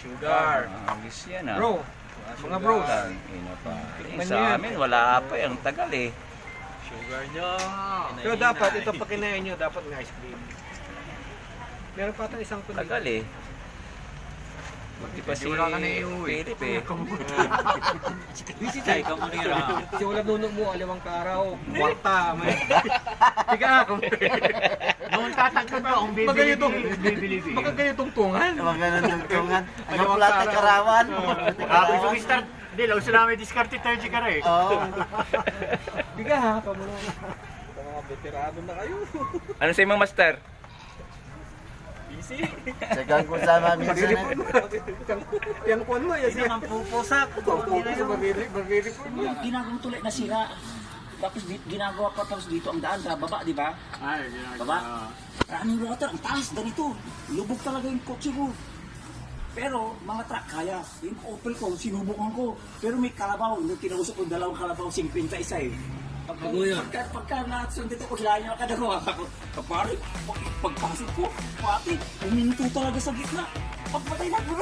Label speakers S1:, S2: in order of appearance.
S1: Sugar.
S2: Agis yan ah.
S1: Bro, mga bros.
S2: Ina pa.
S1: Tikman
S2: Sa
S1: niyo yan.
S2: amin, wala pa eh. Ang tagal eh.
S3: Sugar nyo.
S1: Pero dapat, ito pag kinain nyo, dapat ng ice cream. Meron pa tayo isang tuloy.
S2: Tagal eh. Buti pa si
S3: Wala ka na iuwi.
S2: Philip eh.
S3: Busy tayo ka muna yun.
S1: Kasi wala nuno mo, alawang karaw. Kwarta. May... Tiga ako.
S3: Noon tatagkad ba kung bibili.
S1: Baka ganyan tungtungan.
S4: Mga ganun yung tungan. Ano pala tayo karawan?
S3: Ako yung start. Hindi, law sila may discarte tayo ka rin.
S4: Oo.
S1: Tiga ha, kamo na. Mga veterano na kayo.
S2: Ano sa imong master?
S1: Busy.
S4: Sagang ko sa mga minsan.
S1: Yang kuwan mo, yan siya.
S3: Ang pupusak.
S1: Mag-report mo.
S5: Ginagawang tuloy na sira. Tapos ginagawa pa tapos dito ang daan sa baba, di ba?
S3: Ay,
S5: Baba? Running water, ang taas ganito. Lubog talaga yung kotse ko. Pero mga truck kaya. Yung Opel ko, sinubukan ko. Pero may kalabaw. Nung kinausap ko dalawang kalabaw, 51 eh. Pagka nasunod dito ko, hilahin niya kadagawa ako. Kapari, pagpasok ko, pati, uminto talaga sa gitna. Pagpatay na ko